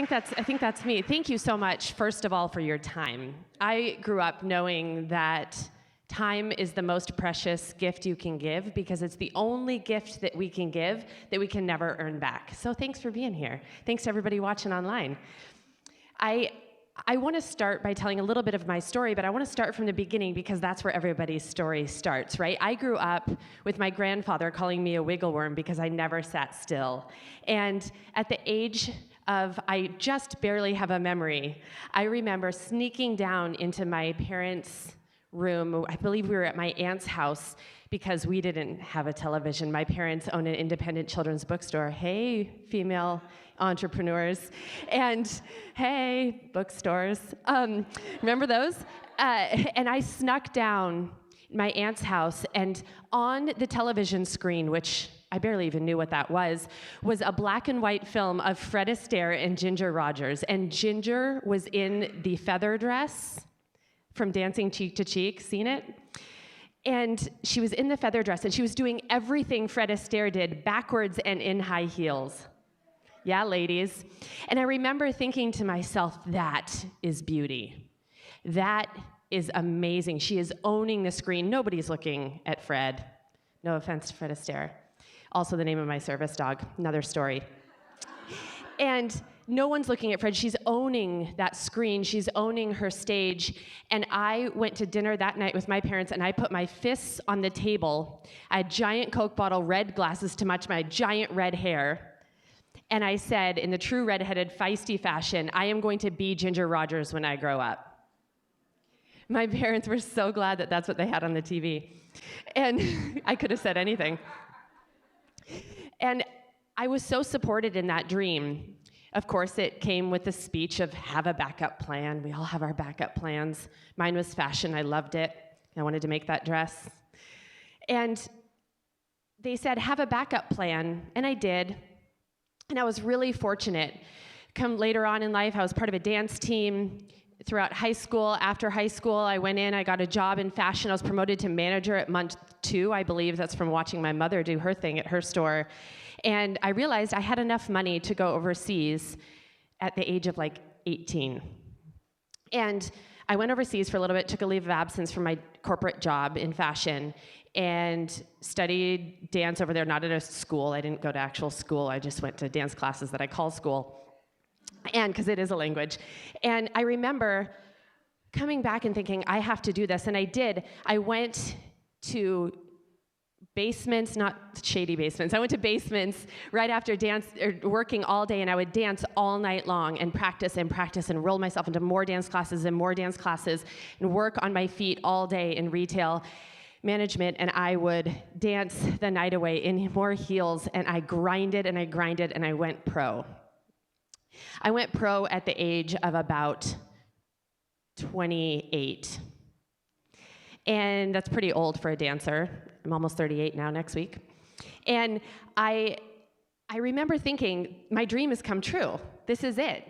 think that's me. Thank you so much, first of all, for your time. I grew up knowing that time is the most precious gift you can give because it's the only gift that we can give that we can never earn back. So thanks for being here. Thanks to everybody watching online. I want to start by telling a little bit of my story, but I want to start from the beginning because that's where everybody's story starts, right? I grew up with my grandfather calling me a wiggle worm because I never sat still. And at the age of, I just barely have a memory, I remember sneaking down into my parents' room. I believe we were at my aunt's house because we didn't have a television. My parents own an independent children's bookstore. Hey, female entrepreneurs, and hey, bookstores. Remember those? And I snuck down my aunt's house, and on the television screen, which I barely even knew what that was a black and white film of Fred Astaire and Ginger Rogers. And Ginger was in the feather dress from Dancing Cheek to Cheek. Seen it? And she was in the feather dress, and she was doing everything Fred Astaire did backwards and in high heels. Yeah, ladies. And I remember thinking to myself, that is beauty. That is amazing. She is owning the screen. Nobody's looking at Fred. No offense to Fred Astaire. Also the name of my service dog. Another story. And no one's looking at Fred. She's owning that screen. She's owning her stage. And I went to dinner that night with my parents, and I put my fists on the table. I had giant Coke bottle red glasses to match my giant red hair. And I said, in the true redheaded, feisty fashion, I am going to be Ginger Rogers when I grow up. My parents were so glad that that's what they had on the TV. And I could have said anything. And I was so supported in that dream. Of course, it came with the speech of have a backup plan. We all have our backup plans. Mine was fashion. I loved it. I wanted to make that dress. And they said, have a backup plan. And I did. And I was really fortunate. Come later on in life, I was part of a dance team throughout high school. After high school, I went in, I got a job in fashion. I was promoted to manager at month 2, I believe. That's from watching my mother do her thing at her store. And I realized I had enough money to go overseas at the age of like 18. And I went overseas for a little bit, took a leave of absence from my corporate job in fashion, and studied dance over there, not at a school. I didn't go to actual school. I just went to dance classes that I call school, and because it is a language. And I remember coming back and thinking, I have to do this, and I did. I went to basements, not shady basements. I went to basements right after dance, or working all day, and I would dance all night long and practice and roll myself into more dance classes and more dance classes and work on my feet all day in retail management, and I would dance the night away in more heels, and I grinded and I grinded, and I went pro. I went pro at the age of about 28. And that's pretty old for a dancer. I'm almost 38 now next week. And I remember thinking, my dream has come true. This is it.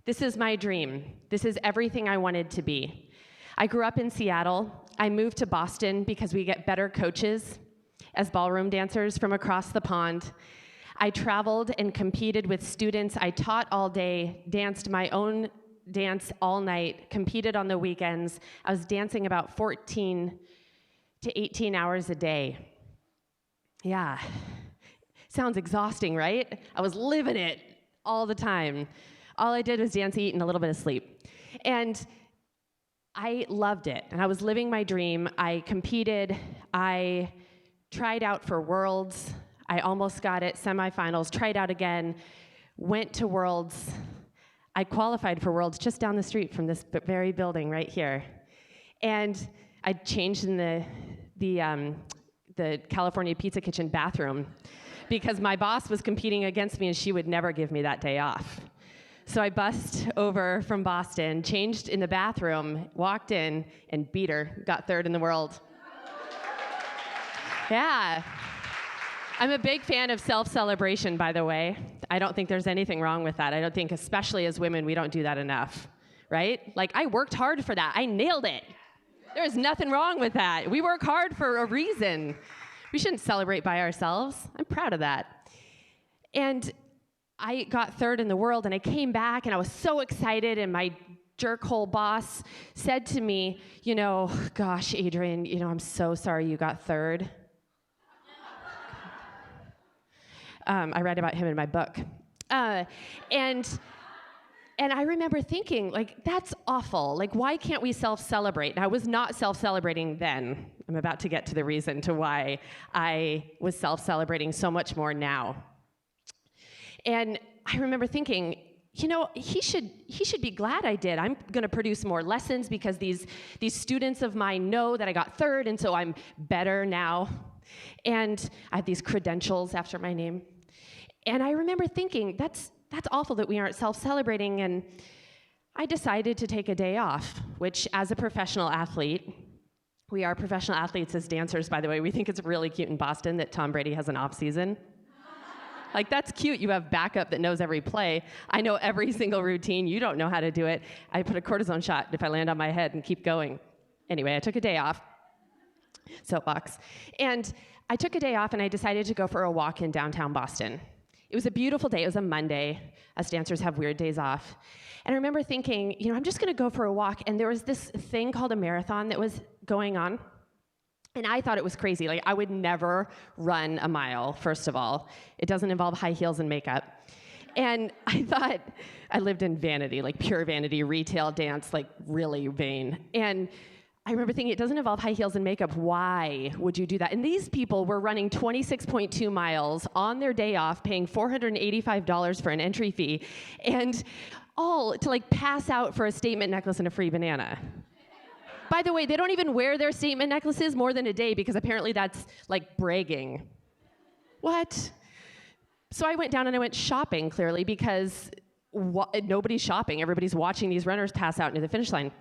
This is my dream. This is everything I wanted to be. I grew up in Seattle. I moved to Boston because we get better coaches as ballroom dancers from across the pond. I traveled and competed with students. I taught all day, danced my own dance all night, competed on the weekends. I was dancing about 14 to 18 hours a day. Yeah, sounds exhausting, right? I was living it all the time. All I did was dance, eat, and a little bit of sleep. And I loved it, and I was living my dream. I competed. I tried out for Worlds. I almost got it, semifinals, tried out again, went to Worlds. I qualified for Worlds just down the street from this very building right here. And I changed in the California Pizza Kitchen bathroom because my boss was competing against me and she would never give me that day off. So I bussed over from Boston, changed in the bathroom, walked in, and beat her, got third in the world. Yeah. I'm a big fan of self-celebration, by the way. I don't think there's anything wrong with that. I don't think, especially as women, we don't do that enough, right? Like, I worked hard for that. I nailed it. There's nothing wrong with that. We work hard for a reason. We shouldn't celebrate by ourselves. I'm proud of that. And I got third in the world, and I came back, and I was so excited, and my jerkhole boss said to me, gosh, Adrianne, I'm so sorry you got third. I read about him in my book. And I remember thinking, that's awful. Why can't we self-celebrate? And I was not self-celebrating then. I'm about to get to the reason to why I was self-celebrating so much more now. And I remember thinking, he should be glad I did. I'm going to produce more lessons because these students of mine know that I got third, and so I'm better now. And I have these credentials after my name. And I remember thinking, that's awful that we aren't self-celebrating, and I decided to take a day off, which as a professional athlete, we are professional athletes as dancers, by the way. We think it's really cute in Boston that Tom Brady has an off season. That's cute. You have backup that knows every play. I know every single routine. You don't know how to do it. I put a cortisone shot if I land on my head and keep going. Anyway, I took a day off. Soapbox. And I took a day off, and I decided to go for a walk in downtown Boston. It was a beautiful day. It was a Monday. Us dancers have weird days off. And I remember thinking, I'm just going to go for a walk. And there was this thing called a marathon that was going on. And I thought it was crazy. I would never run a mile, first of all. It doesn't involve high heels and makeup. And I thought, I lived in vanity, pure vanity, retail dance, really vain. And I remember thinking, it doesn't involve high heels and makeup. Why would you do that? And these people were running 26.2 miles on their day off, paying $485 for an entry fee, and all to pass out for a statement necklace and a free banana. By the way, they don't even wear their statement necklaces more than a day because apparently that's bragging. What? So I went down and I went shopping, clearly, because nobody's shopping. Everybody's watching these runners pass out into the finish line.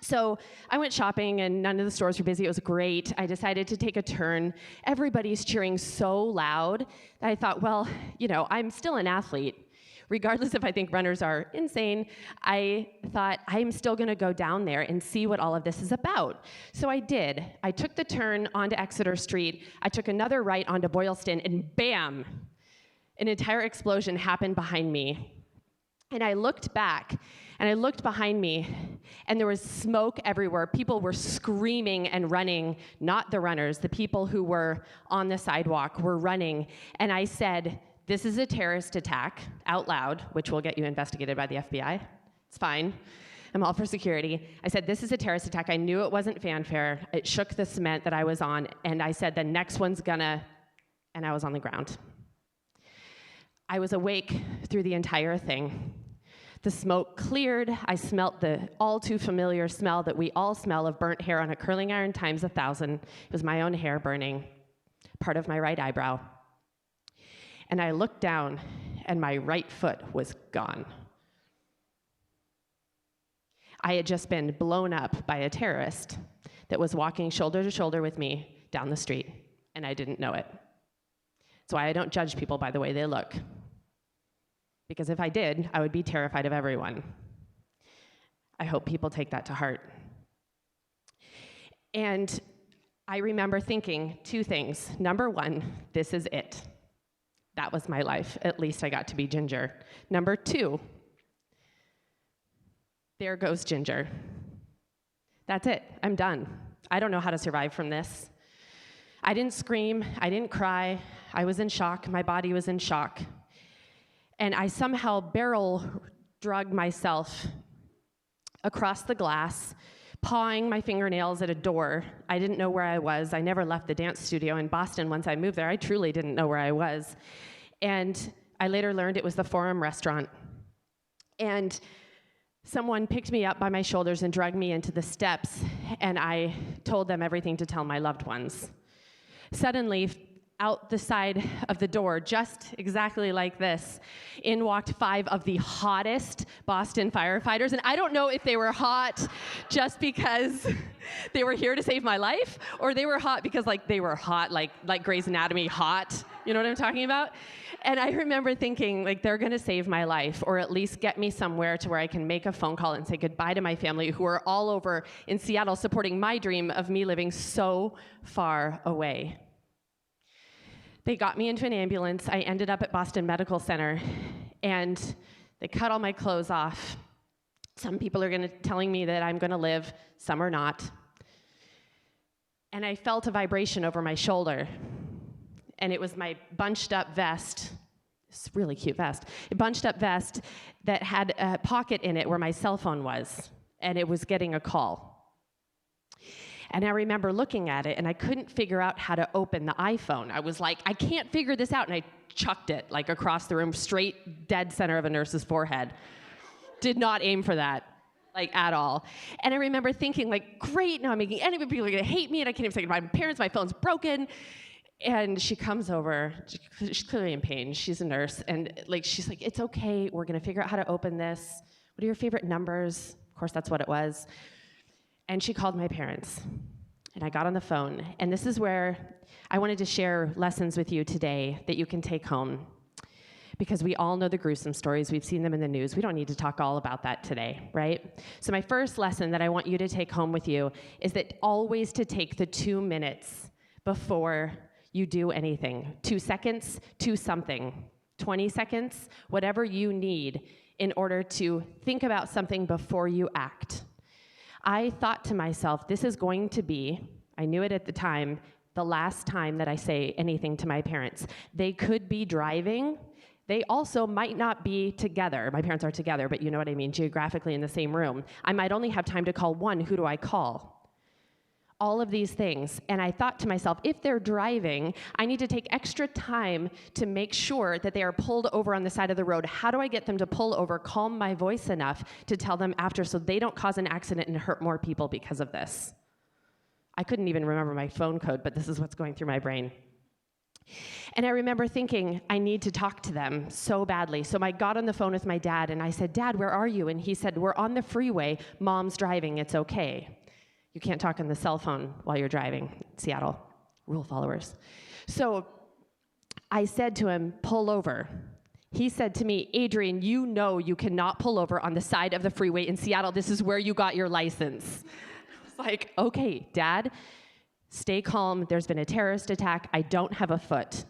So I went shopping, and none of the stores were busy. It was great. I decided to take a turn. Everybody's cheering so loud that I thought, I'm still an athlete. Regardless if I think runners are insane, I thought, I'm still going to go down there and see what all of this is about. So I did. I took the turn onto Exeter Street. I took another right onto Boylston, and bam! An entire explosion happened behind me. And I looked back, and I looked behind me, and there was smoke everywhere. People were screaming and running, not the runners. The people who were on the sidewalk were running. And I said, "This is a terrorist attack," out loud, which will get you investigated by the FBI. It's fine. I'm all for security. I said, "This is a terrorist attack." I knew it wasn't fanfare. It shook the cement that I was on. And I said, "The next one's gonna," and I was on the ground. I was awake through the entire thing. The smoke cleared. I smelt the all too familiar smell that we all smell of burnt hair on a curling iron times 1,000. It was my own hair burning, part of my right eyebrow. And I looked down, and my right foot was gone. I had just been blown up by a terrorist that was walking shoulder to shoulder with me down the street, and I didn't know it. That's why I don't judge people by the way they look. Because if I did, I would be terrified of everyone. I hope people take that to heart. And I remember thinking two things. Number one, this is it. That was my life. At least I got to be Ginger. Number two, there goes Ginger. That's it. I'm done. I don't know how to survive from this. I didn't scream. I didn't cry. I was in shock. My body was in shock. And I somehow barrel drug myself across the glass, pawing my fingernails at a door. I didn't know where I was. I never left the dance studio in Boston once I moved there. I truly didn't know where I was. And I later learned it was the Forum restaurant. And someone picked me up by my shoulders and dragged me into the steps, and I told them everything to tell my loved ones. Suddenly, out the side of the door, just exactly like this, in walked 5 of the hottest Boston firefighters. And I don't know if they were hot just because they were here to save my life, or they were hot because they were hot, like Grey's Anatomy hot. You know what I'm talking about? And I remember thinking, they're gonna save my life, or at least get me somewhere to where I can make a phone call and say goodbye to my family who are all over in Seattle supporting my dream of me living so far away. They got me into an ambulance. I ended up at Boston Medical Center, and they cut all my clothes off. Some people are telling me that I'm gonna live, some are not. And I felt a vibration over my shoulder, and it was my bunched up vest. It's a really cute vest. A bunched up vest that had a pocket in it where my cell phone was, and it was getting a call. And I remember looking at it, and I couldn't figure out how to open the iPhone. I was like, I can't figure this out, and I chucked it like across the room, straight dead center of a nurse's forehead. Did not aim for that, like at all. And I remember thinking, like, great, now I'm making enemy, people are gonna hate me, and I can't even say goodbye to my parents, my phone's broken. And she comes over, she's clearly in pain, she's a nurse, and like she's like, it's okay, we're gonna figure out how to open this. What are your favorite numbers? Of course, that's what it was. And she called my parents, and I got on the phone, and this is where I wanted to share lessons with you today that you can take home, because we all know the gruesome stories, we've seen them in the news, we don't need to talk all about that today, right? So my first lesson that I want you to take home with you is that always to take the 2 minutes before you do anything. 2 seconds to something, 20 seconds, whatever you need in order to think about something before you act. I thought to myself, this is going to be, I knew it at the time, the last time that I say anything to my parents. They could be driving. They also might not be together. My parents are together, but you know what I mean, geographically in the same room. I might only have time to call one. Who do I call? All of these things. And I thought to myself, if they're driving, I need to take extra time to make sure that they are pulled over on the side of the road. How do I get them to pull over, calm my voice enough to tell them after so they don't cause an accident and hurt more people because of this? I couldn't even remember my phone code, but this is what's going through my brain. And I remember thinking, I need to talk to them so badly. So I got on the phone with my dad, and I said, Dad, where are you? And he said, we're on the freeway. Mom's driving. It's okay. You can't talk on the cell phone while you're driving. Seattle, rule followers. So I said to him, pull over. He said to me, Adrianne, you know you cannot pull over on the side of the freeway in Seattle. This is where you got your license. I was like, okay, Dad, stay calm. There's been a terrorist attack. I don't have a foot.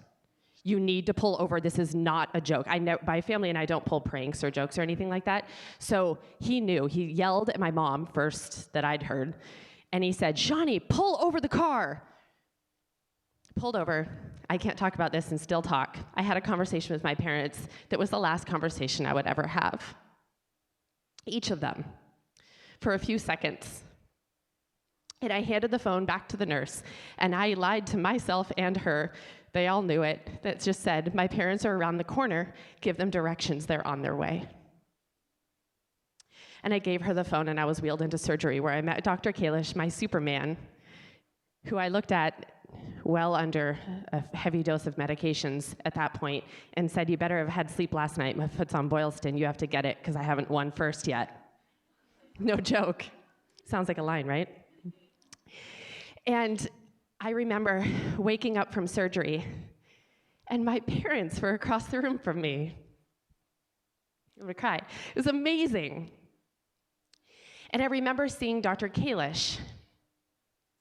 You need to pull over. This is not a joke. My family and I don't pull pranks or jokes or anything like that. So he knew. He yelled at my mom first that I'd heard. And he said, Shawnee, pull over the car. Pulled over. I can't talk about this and still talk. I had a conversation with my parents that was the last conversation I would ever have. Each of them, for a few seconds. And I handed the phone back to the nurse, and I lied to myself and her. They all knew it. That just said, my parents are around the corner. Give them directions. They're on their way. And I gave her the phone, and I was wheeled into surgery, where I met Dr. Kalish, my Superman, who I looked at well under a heavy dose of medications at that point, and said, you better have had sleep last night. My foot's on Boylston. You have to get it, because I haven't won first yet. No joke. Sounds like a line, right? And I remember waking up from surgery, and my parents were across the room from me. I'm gonna cry. It was amazing. And I remember seeing Dr. Kalish.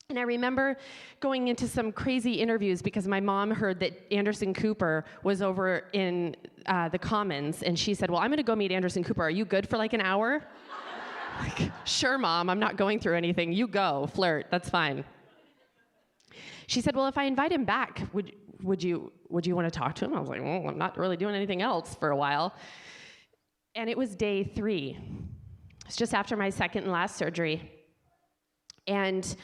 And I remember going into some crazy interviews because my mom heard that Anderson Cooper was over in the Commons, and she said, well, I'm gonna go meet Anderson Cooper. Are you good for like an hour? Like, sure, Mom, I'm not going through anything. You go, flirt, that's fine. She said, well, if I invite him back, would you want to talk to him? I was like, well, I'm not really doing anything else for a while. And it was day 3. It's just after my second and last surgery. And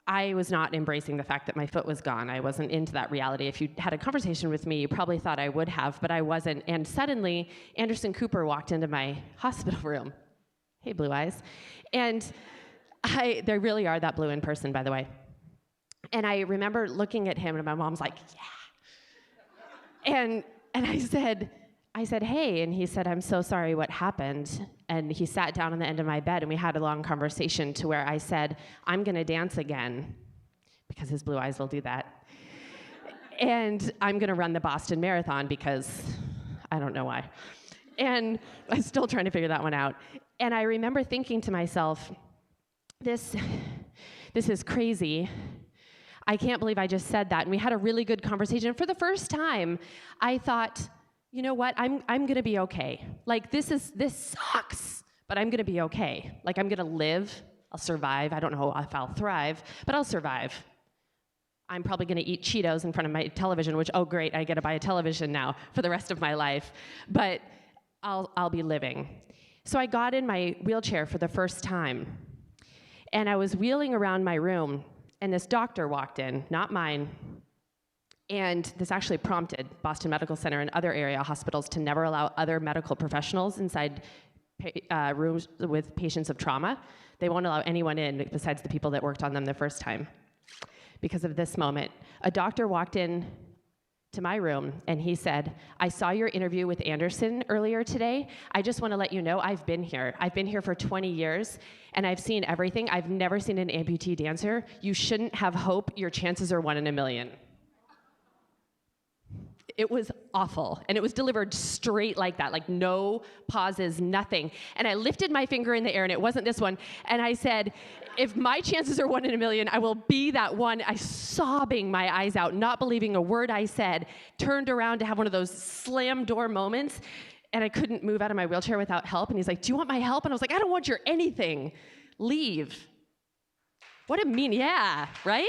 I was not embracing the fact that my foot was gone. I wasn't into that reality. If you had a conversation with me, you probably thought I would have, but I wasn't. And suddenly, Anderson Cooper walked into my hospital room. Hey, Blue Eyes. And they really are that blue in person, by the way. And I remember looking at him, and my mom's like, yeah. And I said, hey, and he said, I'm so sorry, what happened? And he sat down on the end of my bed, and we had a long conversation to where I said, I'm gonna dance again, because his blue eyes will do that. And I'm gonna run the Boston Marathon because I don't know why. And I'm still trying to figure that one out. And I remember thinking to myself, this is crazy. I can't believe I just said that. And we had a really good conversation. And for the first time, I thought, you know what, I'm gonna be okay. Like, this sucks, but I'm gonna be okay. Like, I'm gonna live, I'll survive. I don't know if I'll thrive, but I'll survive. I'm probably gonna eat Cheetos in front of my television, which, oh great, I get to buy a television now for the rest of my life. But I'll be living. So I got in my wheelchair for the first time, and I was wheeling around my room, and this doctor walked in, not mine, and this actually prompted Boston Medical Center and other area hospitals to never allow other medical professionals inside rooms with patients of trauma. They won't allow anyone in besides the people that worked on them the first time. Because of this moment, a doctor walked in to my room, and he said, I saw your interview with Anderson earlier today. I just want to let you know I've been here. I've been here for 20 years, and I've seen everything. I've never seen an amputee dancer. You shouldn't have hope. Your chances are 1 in a million. It was awful, and it was delivered straight like that, like no pauses, nothing. And I lifted my finger in the air, and it wasn't this one, and I said, if my chances are 1 in a million, I will be that one. I sobbing my eyes out, not believing a word I said, turned around to have one of those slam door moments, and I couldn't move out of my wheelchair without help. And he's like, do you want my help? And I was like, I don't want your anything. Leave. What a mean, yeah, right?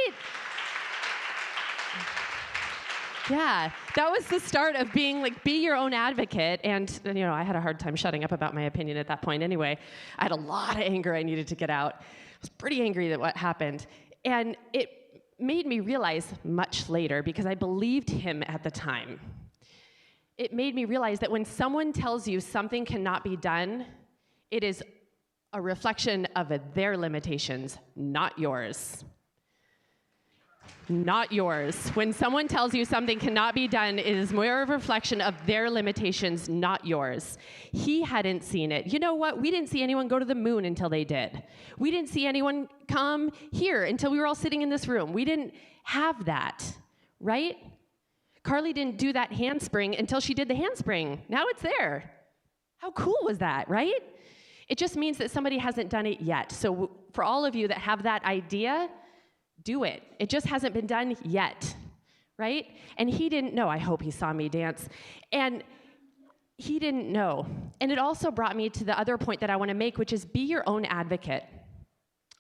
Yeah, that was the start of being like, be your own advocate. And, you know, I had a hard time shutting up about my opinion at that point anyway. I had a lot of anger I needed to get out. I was pretty angry at what happened. And it made me realize much later, because I believed him at the time, it made me realize that when someone tells you something cannot be done, it is a reflection of their limitations, not yours. Not yours. When someone tells you something cannot be done, it is more of a reflection of their limitations, not yours. He hadn't seen it. You know what? We didn't see anyone go to the moon until they did. We didn't see anyone come here until we were all sitting in this room. We didn't have that, right? Carly didn't do that handspring until she did the handspring. Now it's there. How cool was that, right? It just means that somebody hasn't done it yet. So for all of you that have that idea, do it. It just hasn't been done yet, right? And he didn't know. I hope he saw me dance. And he didn't know. And it also brought me to the other point that I want to make, which is be your own advocate.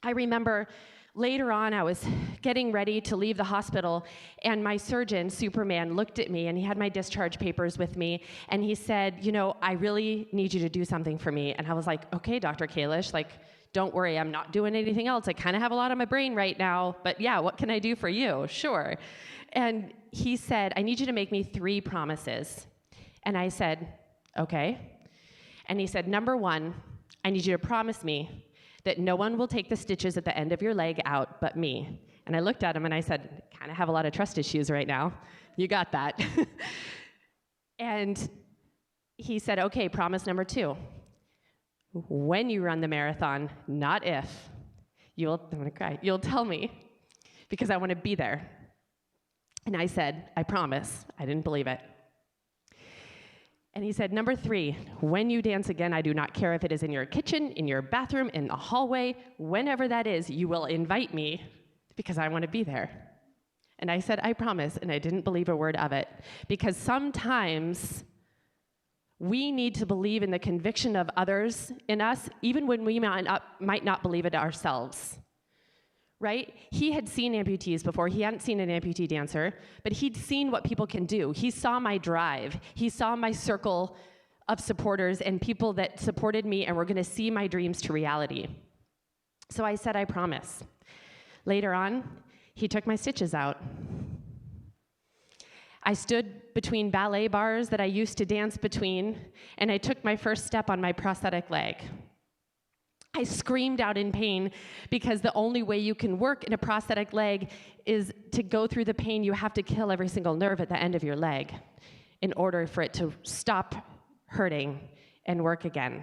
I remember later on, I was getting ready to leave the hospital, and my surgeon, Superman, looked at me, and he had my discharge papers with me, and he said, you know, I really need you to do something for me. And I was like, okay, Dr. Kalish, like, don't worry, I'm not doing anything else. I kind of have a lot on my brain right now, but yeah, what can I do for you? Sure. And he said, I need you to make me 3 promises. And I said, okay. And he said, number 1, I need you to promise me that no one will take the stitches at the end of your leg out but me. And I looked at him and I said, kind of have a lot of trust issues right now. You got that. And he said, okay, promise number 2. When you run the marathon, not if, I'm gonna cry, you'll tell me, because I want to be there. And I said, I promise. I didn't believe it. And he said, number 3, when you dance again, I do not care if it is in your kitchen, in your bathroom, in the hallway, whenever that is, you will invite me, because I want to be there. And I said, I promise, and I didn't believe a word of it, because sometimes we need to believe in the conviction of others in us, even when we might not believe it ourselves, right? He had seen amputees before. He hadn't seen an amputee dancer, but he'd seen what people can do. He saw my drive. He saw my circle of supporters and people that supported me and were going to see my dreams to reality. So I said, I promise. Later on, he took my stitches out. I stood between ballet bars that I used to dance between, and I took my first step on my prosthetic leg. I screamed out in pain because the only way you can work in a prosthetic leg is to go through the pain. You have to kill every single nerve at the end of your leg in order for it to stop hurting and work again.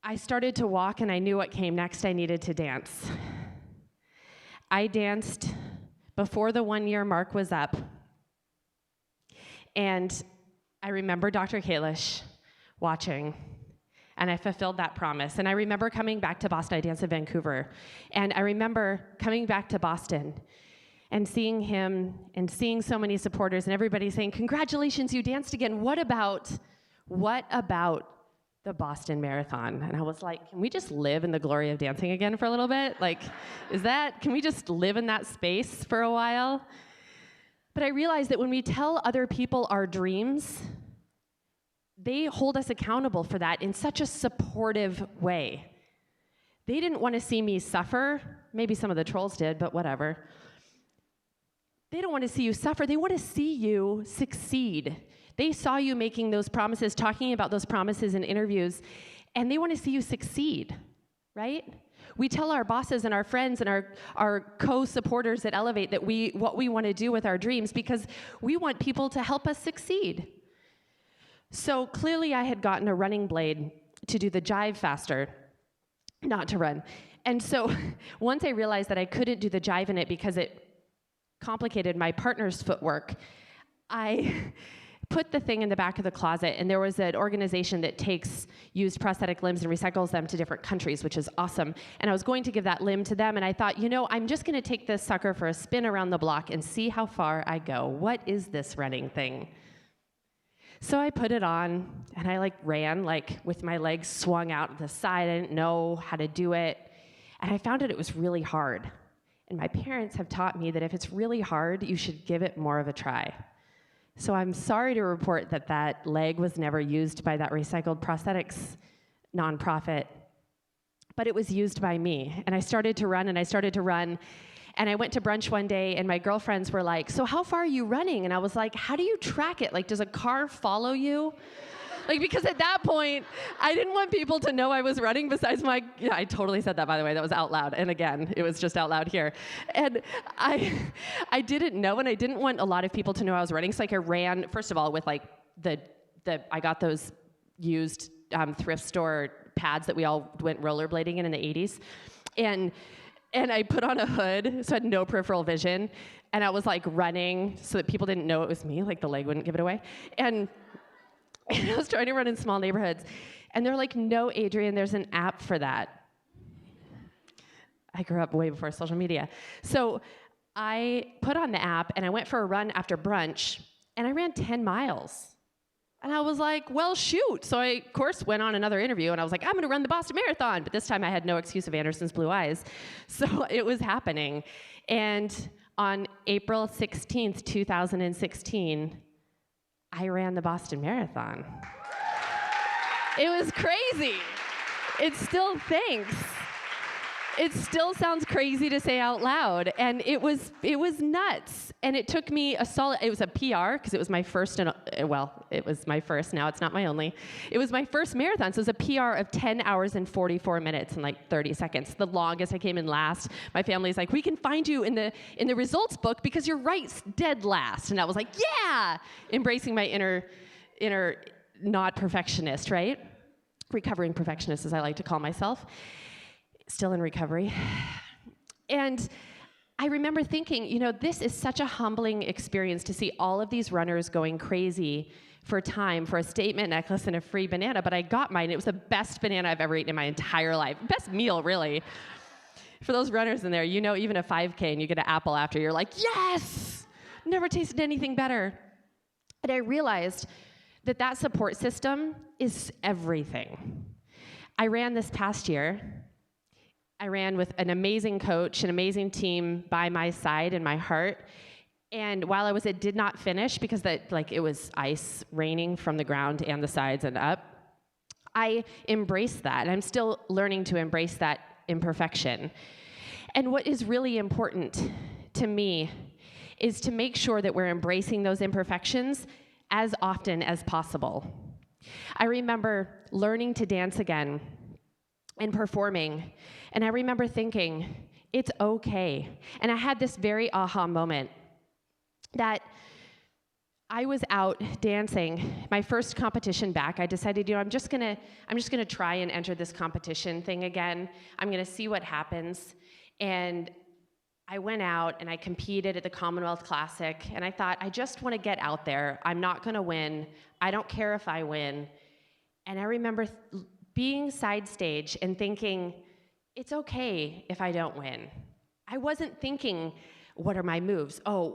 I started to walk, and I knew what came next. I needed to dance. I danced before the 1-year mark was up. And I remember Dr. Kalish watching and I fulfilled that promise. And I remember coming back to Boston. I danced in Vancouver. And I remember coming back to Boston and seeing him and seeing so many supporters and everybody saying, congratulations, you danced again. What about the Boston Marathon? And I was like, can we just live in the glory of dancing again for a little bit? Like, can we just live in that space for a while? But I realized that when we tell other people our dreams, they hold us accountable for that in such a supportive way. They didn't want to see me suffer. Maybe some of the trolls did, but whatever. They don't want to see you suffer. They want to see you succeed. They saw you making those promises, talking about those promises in interviews, and they want to see you succeed, right? We tell our bosses and our friends and our co-supporters at Ellevate that what we want to do with our dreams because we want people to help us succeed. So clearly I had gotten a running blade to do the jive faster, not to run. And so once I realized that I couldn't do the jive in it because it complicated my partner's footwork, I put the thing in the back of the closet, and there was an organization that takes used prosthetic limbs and recycles them to different countries, which is awesome. And I was going to give that limb to them, and I thought, I'm just gonna take this sucker for a spin around the block and see how far I go. What is this running thing? So I put it on, and I ran with my legs swung out to the side. I didn't know how to do it, and I found it was really hard. And my parents have taught me that if it's really hard, you should give it more of a try. So I'm sorry to report that leg was never used by that recycled prosthetics nonprofit, but it was used by me. And I started to run, and I went to brunch one day, and my girlfriends were like, so how far are you running? And I was like, how do you track it? Does a car follow you? Because at that point, I didn't want people to know I was running besides I totally said that, by the way. That was out loud. And again, it was just out loud here. And I didn't know, and I didn't want a lot of people to know I was running. So I ran, first of all, with I got those used thrift store pads that we all went rollerblading in the 80s. And I put on a hood, so I had no peripheral vision. And I was running so that people didn't know it was me, the leg wouldn't give it away. And I was trying to run in small neighborhoods. And they're like, no, Adrianne, there's an app for that. I grew up way before social media. So I put on the app, and I went for a run after brunch, and I ran 10 miles. And I was like, well, shoot. So I, of course, went on another interview, and I was like, I'm going to run the Boston Marathon. But this time I had no excuse of Anderson's blue eyes. So it was happening. And on April 16th, 2016, I ran the Boston Marathon. It was crazy. It still thinks. It still sounds crazy to say out loud, and it was nuts. And it took me it was a PR, because it was my first, it was my first, now it's not my only. It was my first marathon, so it was a PR of 10 hours and 44 minutes and 30 seconds. The longest. I came in last. My family's like, we can find you in the results book because you're right dead last. And I was like, yeah! Embracing my inner not perfectionist, right? Recovering perfectionist, as I like to call myself. Still in recovery. And I remember thinking, this is such a humbling experience to see all of these runners going crazy for time, for a statement necklace and a free banana, but I got mine. It was the best banana I've ever eaten in my entire life. Best meal, really. For those runners in there, even a 5K and you get an apple after, you're like, yes! Never tasted anything better. And I realized that support system is everything. I ran this past year. I ran with an amazing coach, an amazing team by my side and my heart. And while it did not finish because it was ice raining from the ground and the sides and up, I embraced that. And I'm still learning to embrace that imperfection. And what is really important to me is to make sure that we're embracing those imperfections as often as possible. I remember learning to dance again and performing, and I remember thinking, it's okay. And I had this very aha moment that I was out dancing, my first competition back. I decided, I'm just gonna try and enter this competition thing again. I'm gonna see what happens. And I went out and I competed at the Commonwealth Classic, and I thought, I just wanna get out there. I'm not gonna win. I don't care if I win. And I remember being side stage and thinking, it's okay if I don't win. I wasn't thinking, what are my moves? Oh,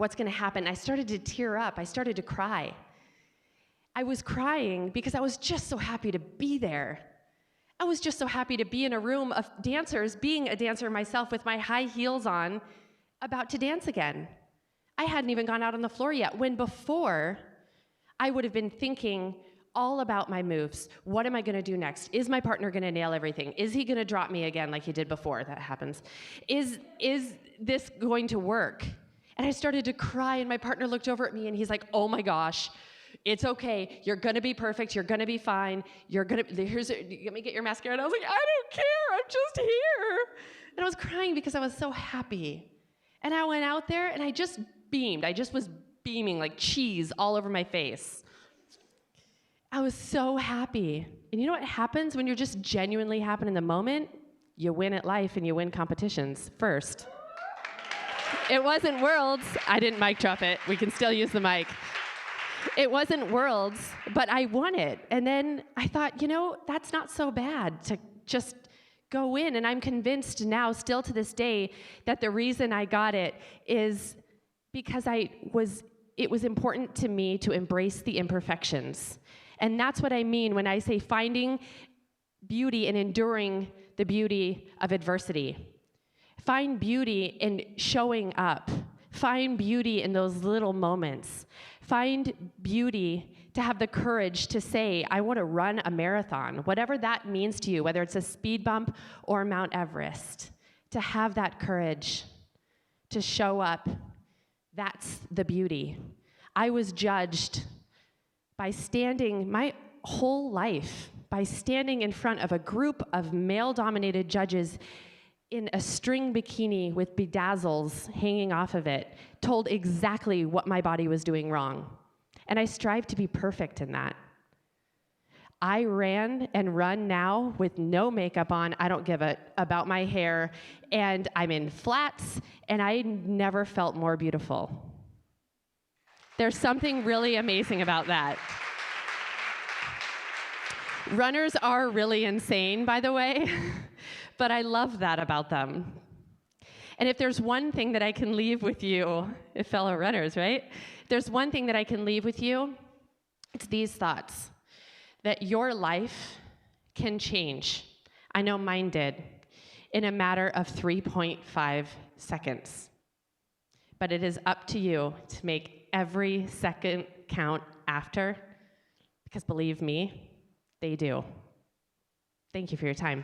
what's gonna happen? I started to tear up, I started to cry. I was crying because I was just so happy to be there. I was just so happy to be in a room of dancers, being a dancer myself with my high heels on, about to dance again. I hadn't even gone out on the floor yet, when before, I would have been thinking all about my moves. What am I gonna do next? Is my partner gonna nail everything? Is he gonna drop me again like he did before? That happens. Is this going to work? And I started to cry, and my partner looked over at me, and he's like, oh my gosh, it's okay. You're gonna be perfect. You're gonna be fine. Let me get your mascara. And I was like, I don't care. I'm just here. And I was crying because I was so happy. And I went out there and I just beamed. I just was beaming like cheese all over my face. I was so happy. And you know what happens when you're just genuinely happy in the moment? You win at life and you win competitions first. It wasn't Worlds. I didn't mic drop it. We can still use the mic. It wasn't Worlds, but I won it. And then I thought, that's not so bad to just go in. And I'm convinced now, still to this day, that the reason I got it is because it was important to me to embrace the imperfections. And that's what I mean when I say finding beauty and enduring the beauty of adversity. Find beauty in showing up. Find beauty in those little moments. Find beauty to have the courage to say, I want to run a marathon, whatever that means to you, whether it's a speed bump or Mount Everest. To have that courage to show up, that's the beauty. I was judged by standing my whole life, by standing in front of a group of male-dominated judges in a string bikini with bedazzles hanging off of it, told exactly what my body was doing wrong. And I strive to be perfect in that. I ran and run now with no makeup on. I don't give a about my hair, and I'm in flats, and I never felt more beautiful. There's something really amazing about that. Runners are really insane, by the way, but I love that about them. And if there's one thing that I can leave with you, fellow runners, right? If there's one thing that I can leave with you, it's these thoughts, that your life can change. I know mine did, in a matter of 3.5 seconds. But it is up to you to make every second count after, because believe me, they do. Thank you for your time.